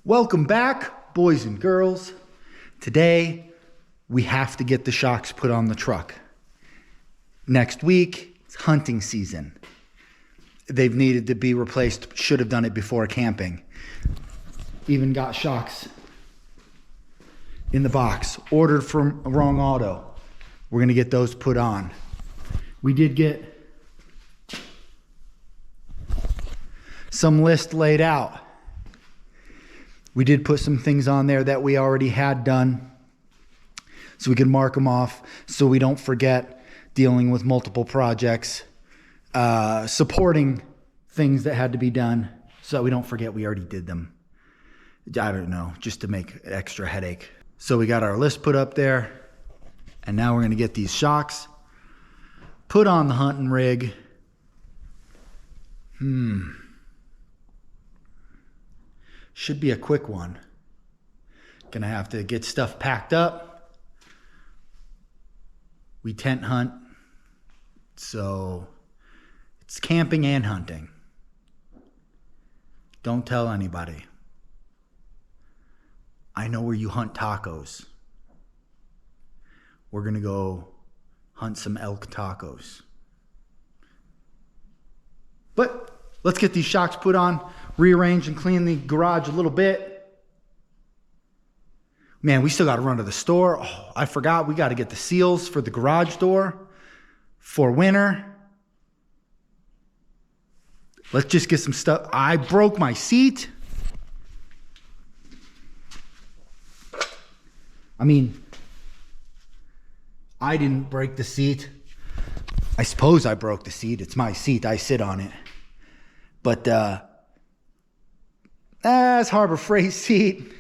Welcome back, boys and girls. Today, we have to get the shocks put on the truck. Next week, it's hunting season. They've needed to be replaced. Should have done it before camping. Even got shocks in the box. Ordered from Wrong Auto. We're going to get those put on. We did get some list laid out. We did put some things on there that we already had done so we can mark them off so we don't forget dealing with multiple projects, supporting things that had to be done so that we don't forget we already did them. I don't know, just to make an extra headache. So we got our list put up there, and now we're going to get these shocks put on the hunting rig. Should be a quick one. Gonna have to get stuff packed up. We tent hunt, so it's camping and hunting. Don't tell anybody. I know where you hunt tacos. We're gonna go hunt some elk tacos. But let's get these shocks put on, rearrange and clean the garage a little bit. Man, we still got to run to the store. Oh, I forgot we got to get the seals for the garage door for winter. Let's just get some stuff. I broke my seat. I mean, I didn't break the seat. I suppose I broke the seat. It's my seat. I sit on it. But it's Harbor Freight seat.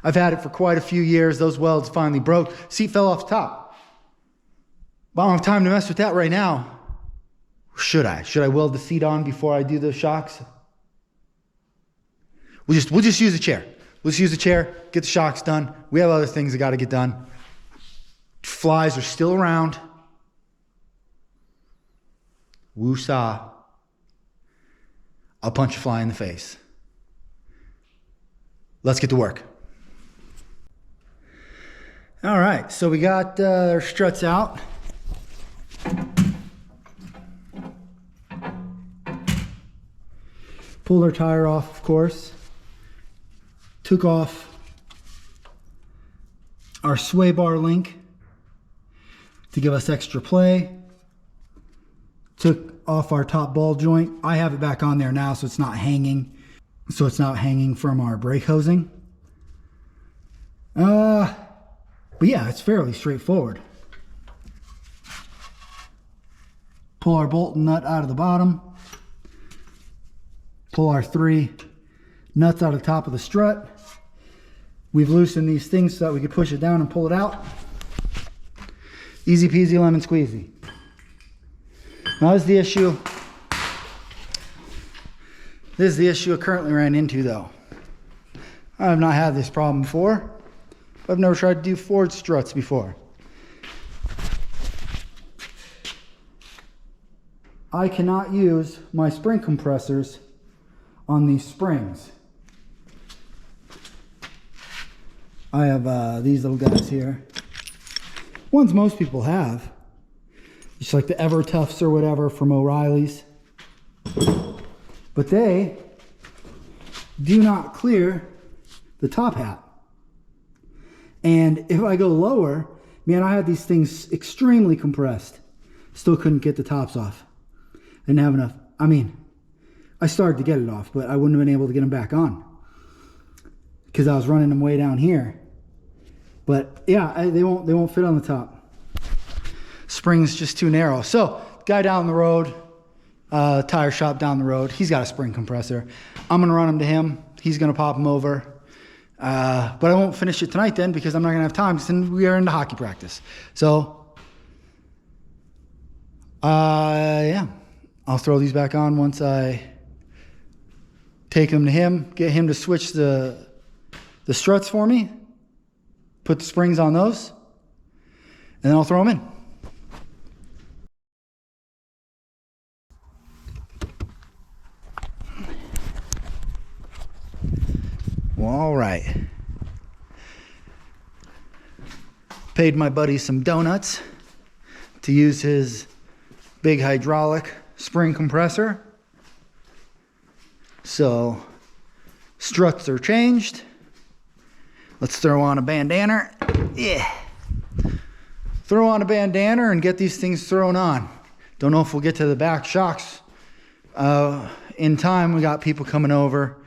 I've had it for quite a few years. Those welds finally broke. Seat fell off the top. But I don't have time to mess with that right now. Should I? Should I weld the seat on before I do the shocks? We'll just use a chair. Let's use a chair, get the shocks done. We have other things that got to get done. Flies are still around. Woo-saw. I'll punch a fly in the face. Let's get to work. All right, so we got our struts out. Pulled our tire off, of course. Took off our sway bar link to give us extra play. Took off our top ball joint. I have it back on there now so it's not hanging. So it's not hanging from our brake hosing. But yeah, it's fairly straightforward. Pull our bolt and nut out of the bottom. Pull our 3 nuts out of the top of the strut. We've loosened these things so that we could push it down and pull it out. Easy peasy lemon squeezy. Now this is the issue. This is the issue I currently ran into though. I have not had this problem before. I've never tried to do Ford struts before. I cannot use my spring compressors on these springs. I have these little guys here. Ones most people have. Just like the Ever Toughs or whatever from O'Reilly's. But they do not clear the top hat. And if I go lower, man, I had these things extremely compressed. Still couldn't get the tops off. Didn't have enough. I mean, I started to get it off, but I wouldn't have been able to get them back on because I was running them way down here. But yeah, they won't fit on the top. Spring's just too narrow. So guy down the road, tire shop down the road, he's got a spring compressor. I'm gonna run them to him. He's gonna pop them over. But I won't finish it tonight then because I'm not gonna have time because then we are into hockey practice. So yeah, I'll throw these back on once I take them to him, get him to switch the struts for me, put the springs on those, and then I'll throw them in. Well, all right. Paid my buddy some donuts to use his big hydraulic spring compressor. So struts are changed. Let's throw on a bandana. Yeah. Throw on a bandana and get these things thrown on. Don't know if we'll get to the back shocks in time. We got people coming over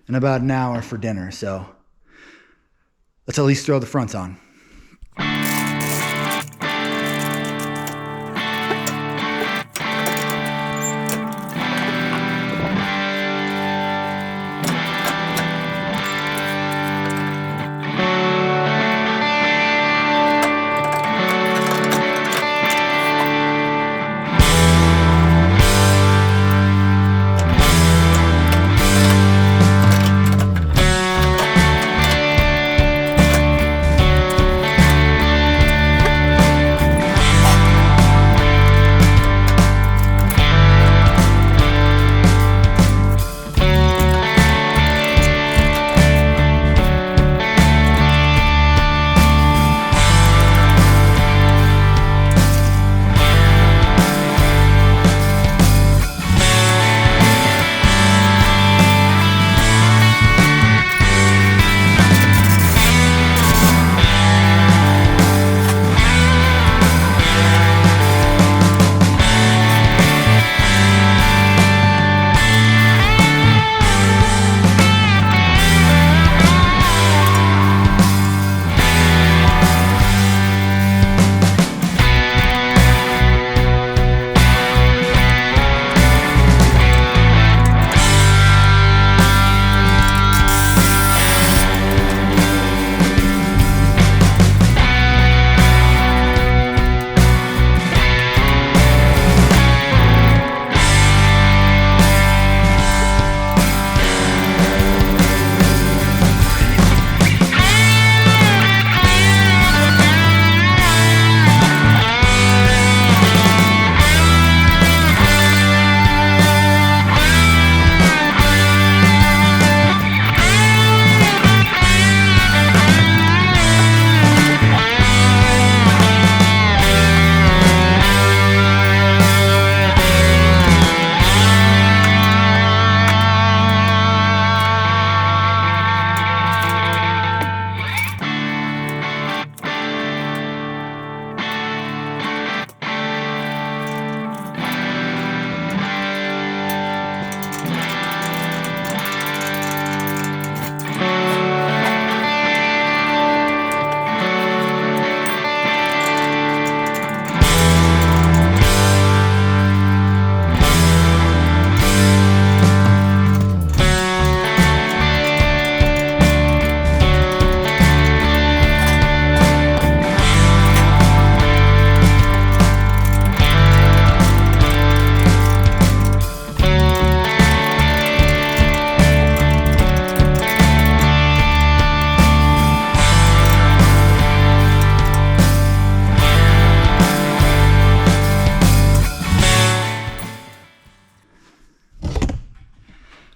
in about an hour for dinner, so let's at least throw the fronts on.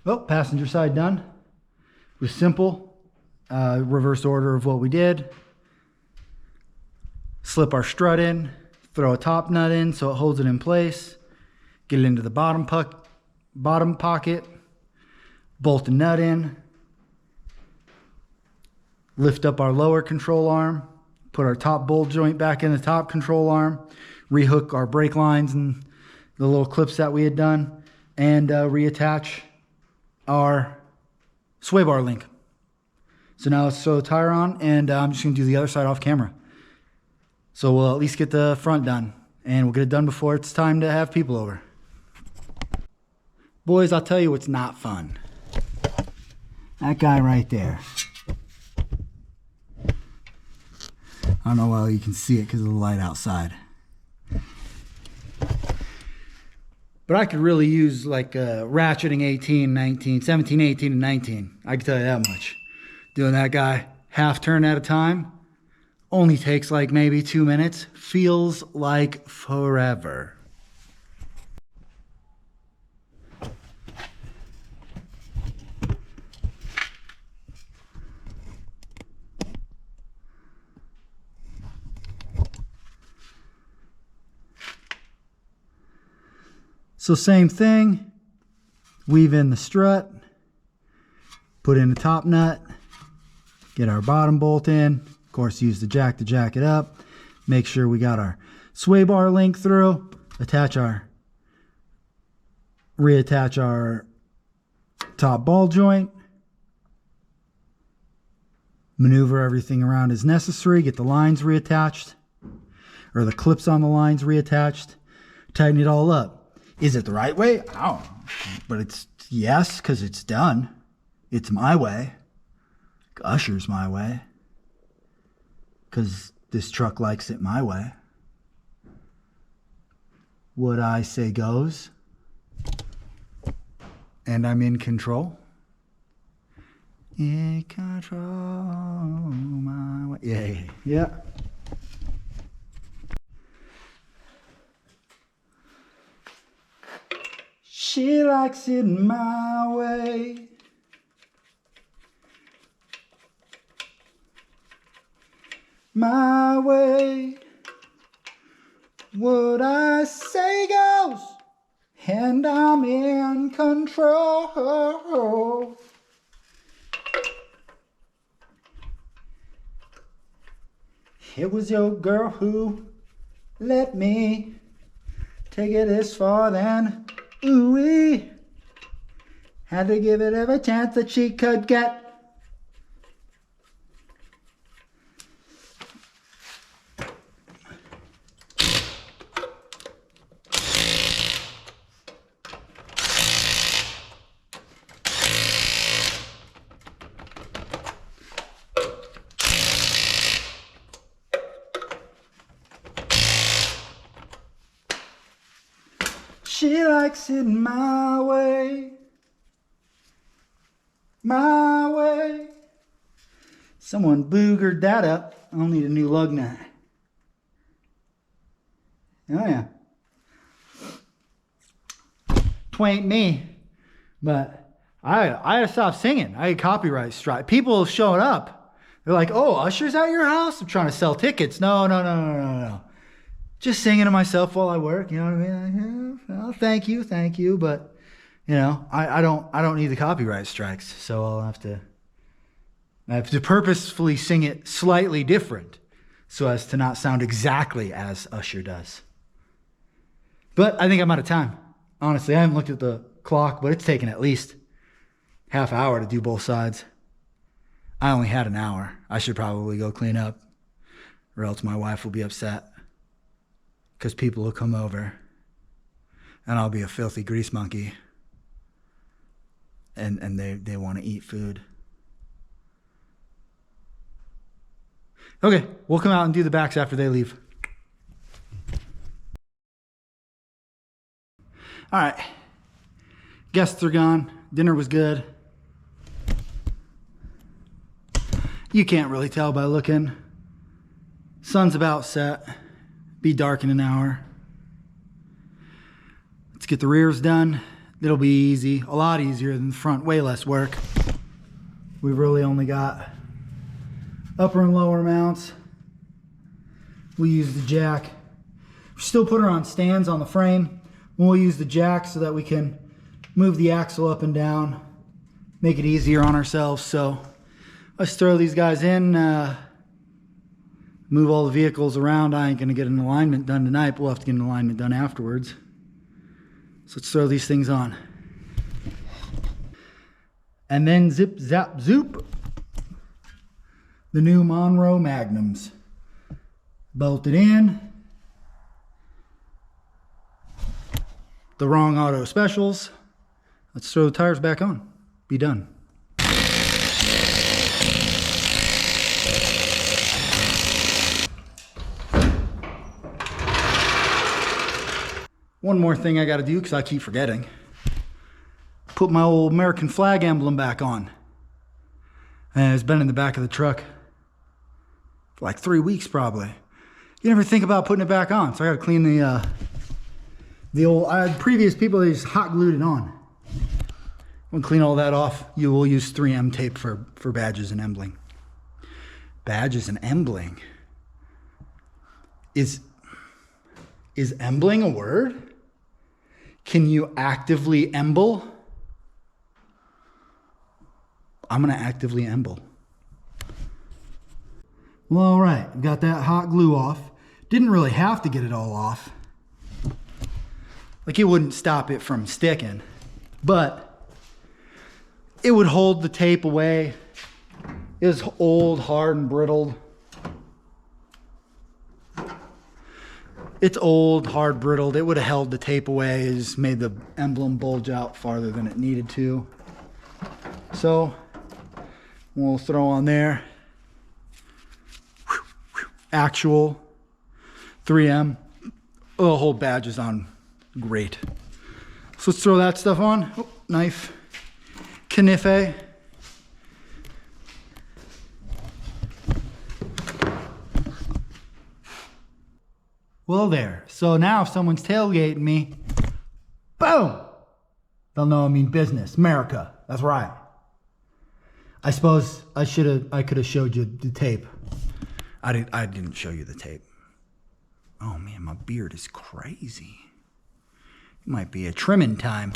Well, passenger side done. It was simple. Reverse order of what we did. Slip our strut in, throw a top nut in so it holds it in place, get it into the bottom pocket, bolt the nut in, lift up our lower control arm, put our top bolt joint back in the top control arm, rehook our brake lines and the little clips that we had done, and reattach our sway bar link. So now let's throw the tire on, and I'm just going to do the other side off camera. So we'll at least get the front done, and we'll get it done before it's time to have people over. Boys, I'll tell you what's not fun. That guy right there. I don't know how you can see it because of the light outside. But I could really use like ratcheting 18, 19, 17, 18, and 19. I can tell you that much. Doing that guy half turn at a time only takes like maybe 2 minutes. Feels like forever. So same thing, weave in the strut, put in the top nut, get our bottom bolt in. Of course, use the jack to jack it up. Make sure we got our sway bar link through, reattach our top ball joint, maneuver everything around as necessary, get the lines reattached, or the clips on the lines reattached, tighten it all up. Is it the right way? I don't know. But it's yes, because it's done. It's my way. Usher's my way. Because this truck likes it my way. What I say goes. And I'm in control. In control my way. Yeah. She likes it my way. My way. What I say goes. And I'm in control. It was your girl who let me take it this far, then ooh-wee. Had to give it every chance that she could get. She likes it my way. My way. Someone boogered that up. I'll need a new lug nut. Oh yeah. Twain't me. But I had to stop singing. I had copyright strike. People showing up. They're like, oh, Usher's at your house? I'm trying to sell tickets. No. Just singing to myself while I work, you know what I mean? Well, thank you, but you know, I don't need the copyright strikes, so I have to purposefully sing it slightly different so as to not sound exactly as Usher does. But I think I'm out of time. Honestly, I haven't looked at the clock, but it's taken at least half hour to do both sides. I only had an hour. I should probably go clean up, or else my wife will be upset. Because people will come over and I'll be a filthy grease monkey and they want to eat food. Okay, we'll come out and do the backs after they leave. All right, guests are gone. Dinner was good. You can't really tell by looking. Sun's about set. Be dark in an hour. Let's get the rears done. It'll be easy, a lot easier than the front, way less work. We've really only got upper and lower mounts. We use the jack. We still put her on stands on the frame. We'll use the jack so that we can move the axle up and down, make it easier on ourselves. So let's throw these guys in. Move all the vehicles around. I ain't gonna get an alignment done tonight, but we'll have to get an alignment done afterwards. So let's throw these things on. And then zip, zap, zoop. The new Monroe Magnums. Bolted in. The wrong auto specials. Let's throw the tires back on. Be done. One more thing I got to do because I keep forgetting. Put my old American flag emblem back on. And it's been in the back of the truck for like 3 weeks probably. You never think about putting it back on, so I got to clean the old. I had previous people that just hot glued it on. When clean all that off, you will use 3M tape for badges and embling. Badges and embling. Is embling a word? Can you actively emble? I'm gonna actively emble. Well, all right, got that hot glue off. Didn't really have to get it all off. Like, it wouldn't stop it from sticking, but it would hold the tape away. It was old, hard, and brittled. It's old, hard, brittled. It would have held the tape away. It just made the emblem bulge out farther than it needed to. So we'll throw on there actual 3M. Oh, the whole badge is on great. So let's throw that stuff on. Oh, knife. Knife. Well, there. So now if someone's tailgating me, boom, they'll know I mean business. America. That's right. I suppose I could have showed you the tape. I didn't show you the tape. Oh man, my beard is crazy. It might be a trimming time.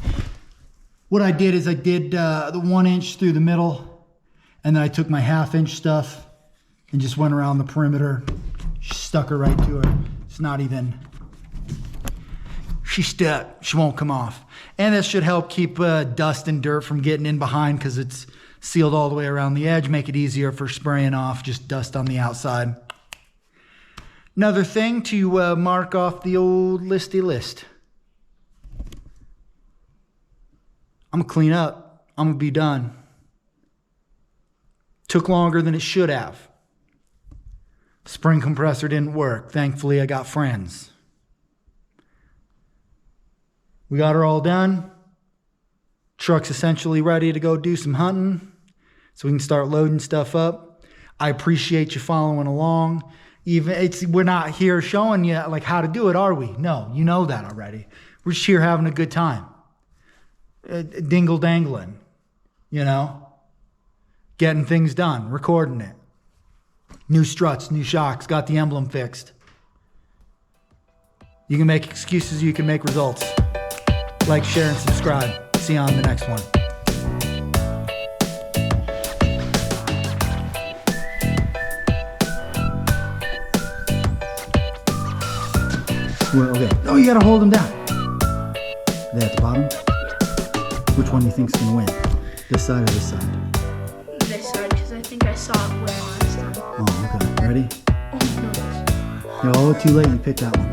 What I did is I did the 1 inch through the middle, and then I took my 1/2 inch stuff and just went around the perimeter, stuck her right to her. It's not even, she's stuck, she won't come off. And this should help keep dust and dirt from getting in behind because it's sealed all the way around the edge, make it easier for spraying off, just dust on the outside. Another thing to mark off the old listy list. I'm gonna clean up, I'm gonna be done. Took longer than it should have. Spring compressor didn't work. Thankfully, I got friends. We got her all done. Truck's essentially ready to go do some hunting, so we can start loading stuff up. I appreciate you following along. We're not here showing you like how to do it, are we? No, you know that already. We're just here having a good time. Dingle dangling, you know? Getting things done, recording it. New struts, new shocks, got the emblem fixed. You can make excuses, you can make results. Like, share, and subscribe. See you on the next one. Well, okay. Oh, you gotta hold them down. Are they at the bottom? Which one do you think's gonna win? This side or this side? This side, because I think I saw it win last time. Oh, okay. Ready? Oh, no. Oh, too late. You picked that one.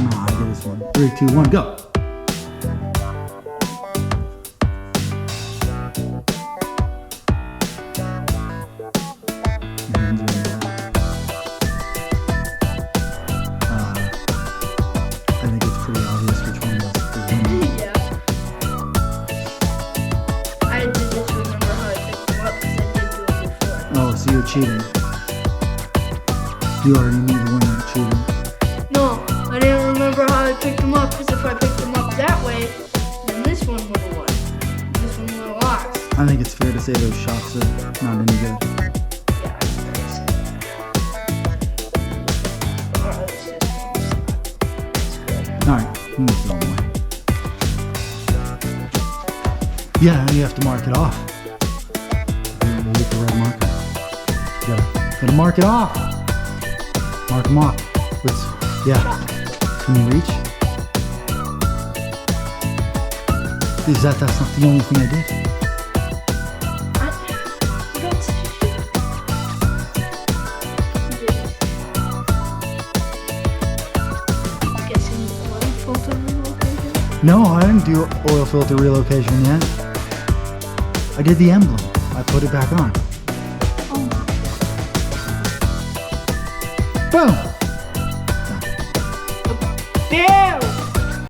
No, I get this one. 3, 2, 1, go. I think it's pretty obvious which one is winning. Yeah. I did just remember how I picked them up because I did do it before. Oh, so you're cheating. You already knew the winner, cheating. No, I didn't remember how I picked them up because if I picked them up that way, then this one would have won. This one would have lost. I think it's fair to say those shots are not any good. Yeah, I was gonna say that. Oh, this is good. Alright, I'm gonna throw them away. Yeah, you have to mark it off. You get the red marker. Gotta mark it off. Mark them off. Yeah. Can you reach? That's not the only thing I did. No, I didn't do oil filter relocation yet. I did the emblem. I put it back on. Oh. Boom! Damn!